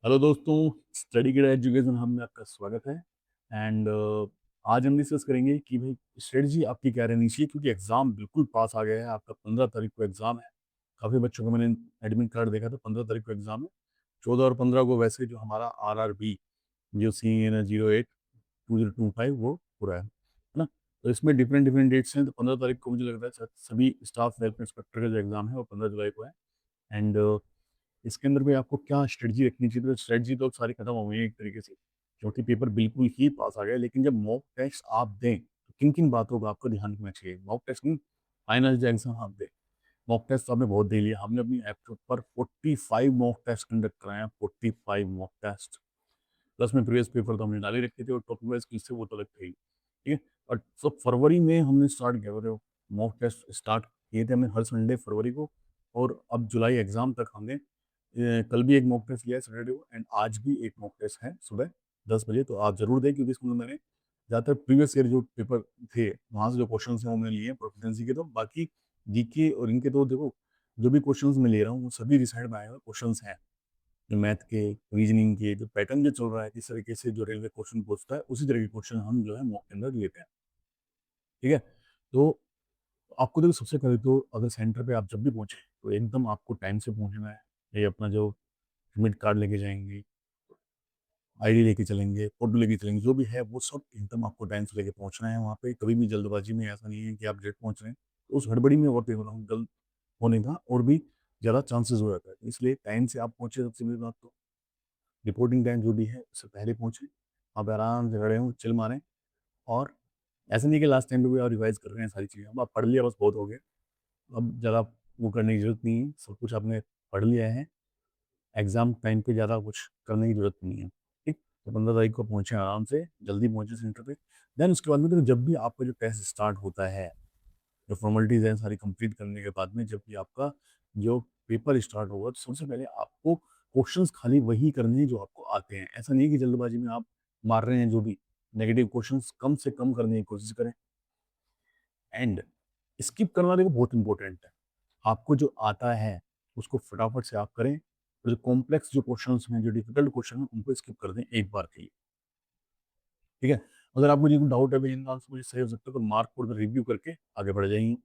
Hello दोस्तों, study get education hub में आपका स्वागत है। एंड आज हम डिस्कस करेंगे कि भाई स्ट्रेटजी आपकी क्या रहनी चाहिए, क्योंकि एग्जाम बिल्कुल पास आ गया है। आपका 15 तारीख को एग्जाम है। काफ़ी बच्चों को मैंने एडमिट कार्ड देखा था, 15 तारीख को एग्जाम है। 14 और 15 को वैसे जो हमारा RRB जो CA 08 2025 वो पूरा है ना। तो इसमें डिफरेंट डिफरेंट डेट्स हैं। तो 15 तारीख को मुझे लग रहा है सभी स्टाफ वेलफेयर इंस्पेक्टर का जो एग्जाम है वो 15 जुलाई को है। एंड इसके अंदर भी आपको क्या स्ट्रेटजी रखनी चाहिए, तो स्ट्रेटजी तो सारी खत्म हो गई है एक तरीके से, क्योंकि पेपर बिल्कुल ही पास आ गया। लेकिन जब मॉक टेस्ट आप दें तो किन किन बातों का आपको ध्यान रखना चाहिए। मॉक टेस्ट नहीं, फाइनल जो एग्जाम आप दें। मॉक टेस्ट तो आपने बहुत दे लिया। हमने अपनी ऐप पर 45 मॉक टेस्ट कंडक्ट कराए हैं, 45 मॉक टेस्ट। प्लस में प्रीवियस पेपर तो हमने डाल ही रखे थे, और टॉपिक वाइज किससे वो तो लगते ही, ठीक है। और सब फरवरी में हमने स्टार्ट किया था मॉक टेस्ट स्टार्ट किए थे हमने हर संडे फरवरी को। और अब जुलाई एग्जाम तक हमने कल भी एक मॉक टेस्ट लिया है सैटरडे को, एंड आज भी एक मॉक टेस्ट है सुबह 10 बजे। तो आप जरूर दें, क्योंकि इसमें मैंने ज़्यादातर प्रीवियस ईयर जो पेपर थे वहाँ से जो क्वेश्चन हैं वो मैंने लिए हैं प्रोफिटेंसी के। तो बाकी जीके और इनके तो देखो, जो भी क्वेश्चन मैं ले रहा हूँ वो सभी रिसाइड में आए हुए क्वेश्चन हैं। जो मैथ के, रीजनिंग के जो पैटर्न जो चल रहा है, इस तरीके से जो रेलवे क्वेश्चन पूछता है उसी तरह के क्वेश्चन हम जो है मॉक के अंदर लेते हैं, ठीक है। तो आपको देखो, सबसे पहले तो अगर सेंटर पे आप जब भी पहुंचे तो एकदम आपको टाइम से पहुंचना है। ये अपना जो एडमिट कार्ड लेके जाएंगे, आईडी लेके चलेंगे, फोटो लेके चलेंगे, जो भी है वो सब एकदम आपको टाइम से लेके पहुंचना है वहाँ पे। कभी भी जल्दबाजी में ऐसा नहीं है कि आप लेट पहुंच रहे हैं, तो उस हड़बड़ी में और पेपर गलत होने का और भी ज़्यादा चांसेस हो जाता है। इसलिए टाइम से आप पहुंचे, सबसे बड़ी बात तो रिपोर्टिंग टाइम जो भी है उससे पहले पहुंचे। आप आराम से खड़े हों, चिल मारें। और ऐसा नहीं कि लास्ट टाइम पे भी आप रिवाइज कर रहे हैं सारी चीज़ें। अब आप पढ़ लिया, बस बहुत हो गया। अब ज़्यादा वो करने की जरूरत नहीं है, सब कुछ आपने पढ़ लिया है। एग्जाम टाइम पे ज़्यादा कुछ करने की जरूरत नहीं है, ठीक। तो 15 तारीख को पहुंचे, आराम से जल्दी पहुंचे सेंटर पे। देन उसके बाद में तो जब भी आपका जो टेस्ट स्टार्ट होता है, जो फॉर्मेलिटीज हैं सारी कंप्लीट करने के बाद में जब भी आपका जो पेपर स्टार्ट होगा, तो सबसे पहले आपको क्वेश्चंस खाली वही करने हैं जो आपको आते हैं। ऐसा नहीं कि जल्दबाजी में आप मार रहे हैं। जो भी नेगेटिव क्वेश्चंस कम से कम करने की कोशिश करें। एंड स्किप करना देखो बहुत इंपॉर्टेंट है। आपको जो आता है उसको फटाफट से आप करें। और जो कॉम्प्लेक्स जो क्वेश्चंस हैं, जो डिफिकल्ट क्वेश्चन हैं, उनको स्किप कर दें एक बार के लिए, ठीक है। अगर आपको कोई डाउट है भाई इनका आंसर मुझे सही हो सकता है, तो मार्क फॉर द रिव्यू करके आगे बढ़ जाएंगे।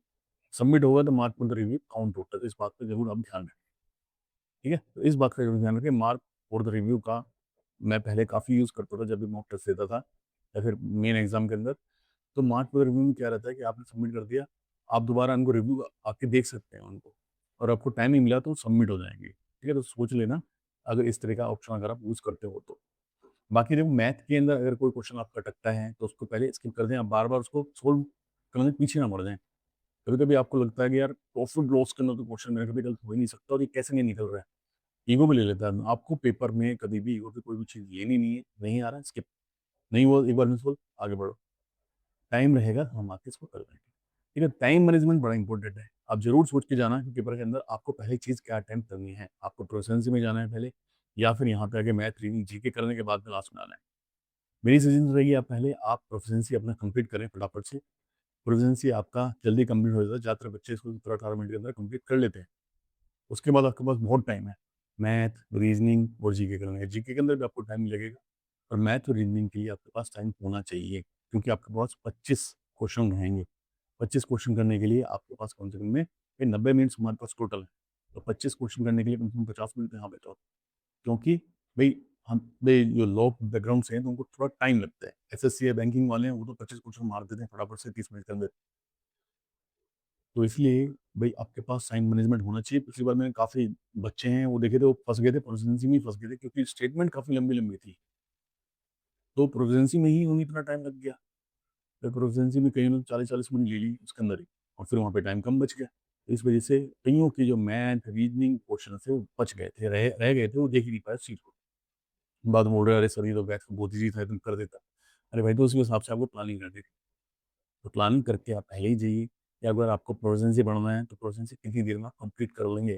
सबमिट होगा तो mark for the review count होता है, तो इस बात पर जरूर आप ध्यान रखें, ठीक है। तो इस बात का जरूर ध्यान रखें। मार्क फॉर द रिव्यू का मैं पहले काफ़ी यूज़ करता था जब भी मॉक टेस्ट देता था या फिर मेन एग्जाम के अंदर। तो मार्क फॉर द रिव्यू में क्या रहता है कि आपने सबमिट कर दिया, आप दोबारा उनको रिव्यू आके देख सकते हैं उनको, और आपको टाइम नहीं मिला तो सबमिट हो जाएंगे, ठीक है। तो सोच लेना अगर इस तरह का ऑप्शन अगर आप यूज़ करते हो तो। बाकी जब मैथ के अंदर अगर कोई क्वेश्चन आपका अटकता है तो उसको पहले स्किप कर दें। आप बार बार उसको सोल्व करने के पीछे ना पड़ जाएं। कभी कभी आपको लगता है कि यार प्रॉफिट लॉस के अंदर तो क्वेश्चन मेरे कभी गलत हो ही नहीं सकता, और ये कैसे नहीं निकल रहा है, ईगो में ले लेता है। आपको पेपर में कभी भी ईगो की कोई भी चीज़ लेनी नहीं है। नहीं आ रहा है, स्किप। नहीं वो एक बार में सोल्व, आगे बढ़ो। टाइम रहेगा तो हम आके इसको कर लेंगे, ठीक है। टाइम मैनेजमेंट बड़ा इंपॉर्टेंट है। आप जरूर सोच के जाना कि पेपर के अंदर आपको पहली चीज़ क्या अटेम्प्ट करनी है। आपको प्रोफेशनसी में जाना है पहले, या फिर यहाँ पे आके मैथ रीडिंग जीके करने के बाद में लास्ट में आना है। मेरी सजेशन रहेगी आप पहले आप प्रोफिशिएंसी अपना कंप्लीट करें फटाफट से। प्रोफिशिएंसी आपका जल्दी कंप्लीट हो जाता है। ज़्यादातर बच्चे इसको 17-18 मिनट के अंदर कंप्लीट कर लेते हैं। उसके बाद आपके पास बहुत टाइम है मैथ, रीजनिंग और जीके करने का। जीके के अंदर भी आपको टाइम लगेगा, और मैथ और रीजनिंग के लिए आपके पास टाइम होना चाहिए, क्योंकि आपके पास 25 क्वेश्चन रहेंगे। 25 क्वेश्चन करने के लिए आपके पास कम से कम में 90 मिनट्स हमारे पास टोटल है। तो 25 क्वेश्चन करने के लिए कम से कम 50 मिनट यहाँ बचाओ, क्योंकि भाई हम भाई जो लोग बैकग्राउंड से हैं तो उनको थोड़ा टाइम लगता है। एसएससी या बैंकिंग वाले हैं वो तो 25 क्वेश्चन मार देते हैं फटाफट से 30 मिनट के अंदर। तो इसलिए भाई आपके पास टाइम मैनेजमेंट होना चाहिए। पिछली बार मैंने काफ़ी बच्चे हैं वो देखे थे, वो फंस गए थे, प्रोफिशिएंसी में ही फंस गए थे, क्योंकि स्टेटमेंट काफ़ी लंबी लंबी थी। तो प्रोफिशिएंसी में ही उन्हें इतना टाइम लग गया। फिर प्रोफिशिएंसी में कई ने 40-40 मिनट ले ली उसके अंदर ही, और फिर वहाँ पे टाइम कम बच गया। तो इस वजह से कईयों की जो मैथ रीजनिंग क्वेश्चन थे वो बच गए थे, रह गए थे, वो देख ही नहीं पाए सीट को। बाद में बोल रहे अरे सर ये तो मैथ बहुत ईजी था, तुम कर देता। अरे भाई, तो उसी हिसाब से आपको प्लानिंग करनी थी। तो प्लानिंग करके आप पहले ही जाइए। या अगर आपको प्रोफिशिएंसी बढ़ना है तो प्रोफिशिएंसी कितनी देर में आप कंप्लीट कर लेंगे,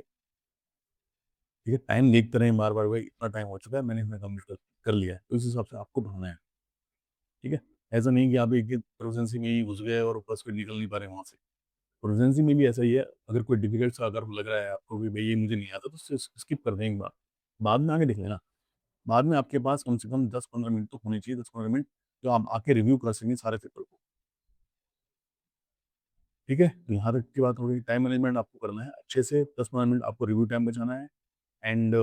ठीक है। टाइम देखते रहें बार बार, भाई इतना टाइम हो चुका है मैंने इतना कंप्लीट कर लिया है, तो इस हिसाब से आपको बढ़ना है, ठीक है। ऐसा नहीं कि आप एक प्रोफिशिएंसी में ही घुस गए और बस कोई निकल नहीं पा रहे वहाँ से। प्रोफिशिएंसी में भी ऐसा ही है। अगर कोई डिफिकल्ट सा अगर लग रहा है आपको कि भाई ये मुझे नहीं आता, तो स्किप कर दें एक बार, बाद में आगे देख लेना। बाद में आपके पास कम से कम 10-15 मिनट तो होने चाहिए, 10-15 मिनट जो आप आके रिव्यू कर सकें सारे पेपर को। ठीक है? तो यहाँ तक की बात हो गई, टाइम मैनेजमेंट आपको करना है अच्छे से, 10-15 मिनट आपको रिव्यू टाइम बचाना है एंड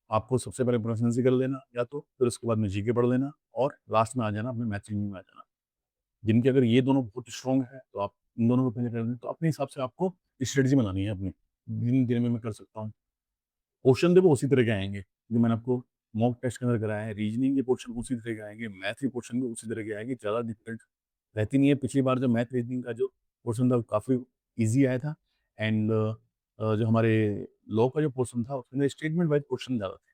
आपको सबसे पहले प्रोficiency कर लेना या तो, फिर उसके बाद में जीके पढ़ लेना और लास्ट में आ जाना अपने मैथ्स रीजनिंग में आ जाना। जिनके अगर ये दोनों बहुत स्ट्रॉन्ग है, तो आप इन दोनों को पहले कर लें, तो अपने हिसाब से आपको स्ट्रेटजी बनानी है अपनी, दिन दिन में मैं कर सकता हूँ। क्वेश्चन देखो उसी तरह के आएँगे, जो मैंने आपको मॉक टेस्ट के अंदर कराया है, रीजनिंग के क्वेश्चन उसी तरह के आएँगे, मैथ के क्वेश्चन भी उसी तरह के आएँगे, ज़्यादा डिफरेंट रहती नहीं है। पिछली बार जो मैथ रीजनिंग का जो पोर्शन था, वो काफ़ी ईज़ी आया था एंड जो हमारे लॉ का जो पोर्शन था, उसके अंदर स्टेटमेंट वाइज़ क्वेश्चन ज़्यादा थे।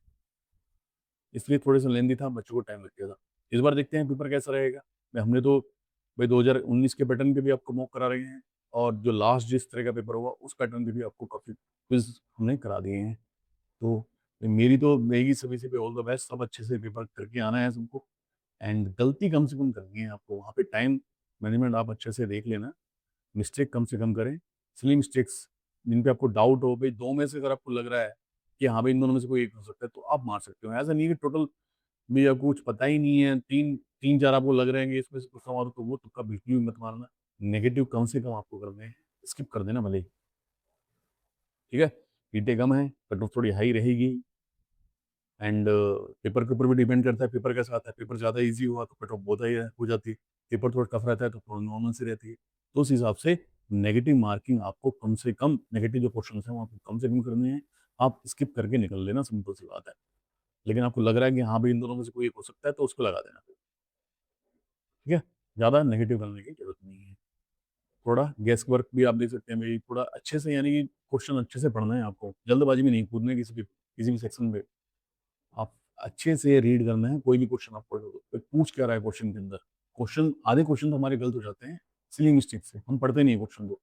इसलिए थोड़े-से लेंदी था, बच्चों को टाइम लग गया था। इस बार देखते हैं पेपर कैसा रहेगा। हमने तो भाई 2019 के पैटर्न पे भी आपको मॉक करा रहे हैं और जो लास्ट जिस तरह का पेपर होगा, उस पैटर्न पे भी आपको काफ़ी क्विज़ हमने करा दिए हैं। तो मेरी तो रहेगी सभी से भी ऑल द बेस्ट, सब अच्छे से पेपर करके आना है सबको एंड गलती कम से कम करनी है आपको। वहाँ पे टाइम मैनेजमेंट आप अच्छे से देख लेना, मिस्टेक कम से कम करें। सिली मिस्टेक्स जिन पे आपको डाउट हो, भई 2 में से अगर आपको लग रहा है कि हाँ, भई इन दोनों में से कोई एक हो सकता है, तो आप मार सकते हो। ऐसा नहीं है कि टोटल भी आपको कुछ पता ही नहीं है, 3-4 आपको लग रहे हैं कि इसमें से कुछ सवाल तो वो तुक्का बिल्कुल भी मत मारना। नेगेटिव कम से कम आपको करने हैं, स्किप कर देना भले ही, ठीक है? ईंटें कम हैं, कट ऑफ थोड़ी हाई रहेगी एंड पेपर के ऊपर भी डिपेंड करता है, पेपर कैसा आता है। पेपर ज़्यादा ईज़ी हुआ तो कट ऑफ बहुत हाई हो जाती है, पेपर थोड़ा टफ रहता है तो थोड़ा नॉर्मल सी रहती है। तो उस हिसाब से नेगेटिव मार्किंग आपको कम से कम, नेगेटिव जो क्वेश्चन्स हैं वो आपको कम से कम करने हैं, आप स्किप करके निकल लेना, सिंपल सी बात है। लेकिन आपको लग रहा है कि हाँ, भई इन दोनों में से कोई एक हो सकता है, तो उसको लगा देना फिर, ठीक है? ज़्यादा नेगेटिव करने की ज़रूरत नहीं है। थोड़ा गेस वर्क भी आप देख सकते हैं भई, थोड़ा अच्छे से, यानी कि क्वेश्चन अच्छे से पढ़ना है आपको, जल्दबाजी में नहीं कूदना है किसी भी सेक्शन में। आप अच्छे से रीड करना है, कोई भी क्वेश्चन आप पढ़ लो, कोई पूछ क्या रहा है क्वेश्चन के अंदर। क्वेश्चन, आधे क्वेश्चन तो हमारे गलत हो जाते हैं, सिली मिस्टेक से, हम पढ़ते नहीं है क्वेश्चन को।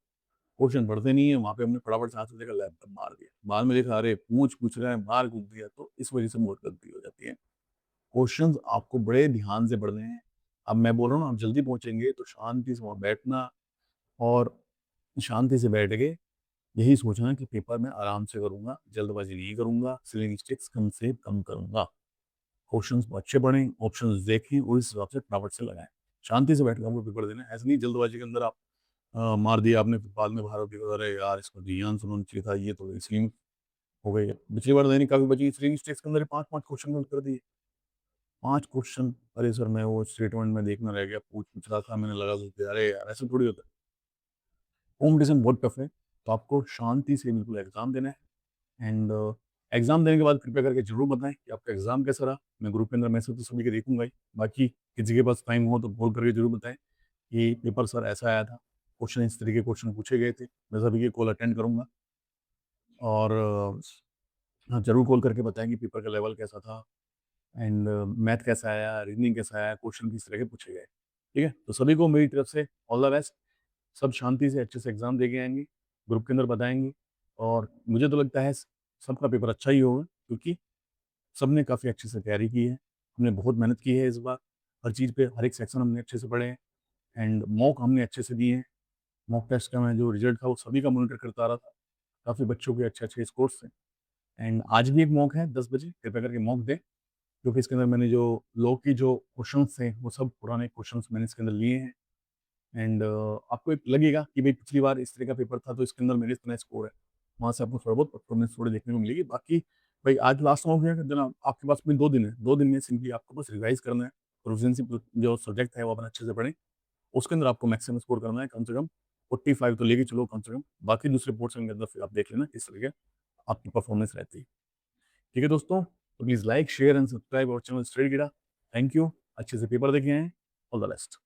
क्वेश्चन पढ़ते नहीं है, वहाँ पे हमने फटाफट से हाथ से देखा, लैपटॉप मार दिया। बाद में देखा अरे पूछ रहा है, मार कूद दिया, तो इस वजह से बहुत गलती हो जाती है। क्वेश्चंस आपको बड़े ध्यान से पढ़ने हैं। अब मैं बोल रहा हूँ ना, आप जल्दी पहुँचेंगे तो शांति से वहाँ बैठना और शांति से बैठ के यही सोचना कि पेपर मैं आराम से करूँगा, जल्दबाज़ी नहीं करूँगा, सिली मिस्टेक्स कम से कम करूँगा। क्वेश्चंस को अच्छे पढ़ें, ऑप्शंस देखें और इस हिसाब से फटाफट से लगाएँ। शांति से बैठ के आपको पेपर देना है, ऐसा नहीं जल्दबाज़ी के अंदर आप मार दिया आपने, फिर बाद में बाहर आके अरे यार! इसको तो ये आंसर होना चाहिए था, ये तो इसलिए हो गई है। पिछली बार तो यानी काफ़ी बची, सिली मिस्टेक्स के अंदर ही 5-5 क्वेश्चन गलत कर दिए। 5 क्वेश्चन, अरे सर मैं वो स्टेटमेंट में देखना रह गया, पूछ रहा था, मैंने लगा तो दिया। अरे यार! ऐसा थोड़ी होता है। कॉम्पिटिशन बहुत टफ है, तो आपको शांति से बिल्कुल एग्ज़ाम देना है एंड एग्ज़ाम देने के बाद कृपया करके ज़रूर बताएँ कि आपका एग्ज़ाम कैसा रहा। मैं ग्रुप के अंदर मैसेज तो सभी के देखूँगा ही, बाकी किसी के पास टाइम हो तो कॉल करके ज़रूर बताएँ कि पेपर सर ऐसा आया था, क्वेश्चन इस तरीके के क्वेश्चन पूछे गए थे। मैं सभी की कॉल अटेंड करूँगा और हाँ, ज़रूर कॉल करके बताएँ कि पेपर का लेवल कैसा था एंड मैथ कैसा आया, रीज़निंग कैसा आया, क्वेश्चन किस तरह के पूछे गए। ठीक है? तो सभी को मेरी तरफ से ऑल द बेस्ट। सब शांति से अच्छे से एग्ज़ाम दे के आएँगे, ग्रुप के अंदर बताएँगे और मुझे तो लगता है सबका पेपर अच्छा ही होगा, क्योंकि सबने काफ़ी अच्छे से तैयारी की है। हमने बहुत मेहनत की है इस बार, हर चीज़ पे, हर एक सेक्शन हमने अच्छे से पढ़े हैं एंड मॉक हमने अच्छे से दिए हैं। मॉक टेस्ट का मैं जो रिज़ल्ट था वो सभी का मॉनिटर करता आ रहा था। काफ़ी बच्चों के अच्छे-अच्छे स्कोर्स थे एंड आज भी एक मॉक है 10 बजे, कृपया करके मॉक दें, क्योंकि इसके अंदर मैंने जो लॉ की जो क्वेश्चन्स थे, वो सब पुराने क्वेश्चन्स मैंने इसके अंदर लिए हैं एंड आपको एक लगेगा कि भई पिछली बार इस तरह का पेपर था तो इसके अंदर मेरे इतना स्कोर है। वहाँ से आपको थोड़ा बहुत परफॉर्मेंस थोड़ी देखने को मिलेगी। बाकी भई आज लास्ट मॉक है, जनाब आपके पास में 2 दिन है, 2 दिन में सिंपली आपको बस रिवाइज़ करना है। प्रोficiency जो सब्जेक्ट है वो अपना अच्छे से पढ़ें। उसके अंदर आपको मैक्सिमम स्कोर करना है, कम से कम 45 तो लेके चलो कम से कम। बाकी दूसरे पोर्शन के अंदर फिर आप देख लेना किस तरह के आपकी परफॉर्मेंस रहती है। ठीक है दोस्तों? तो please like, share and subscribe our channel study गीड़ा। Thank you. अच्छे से पेपर देके आएँ। All the best.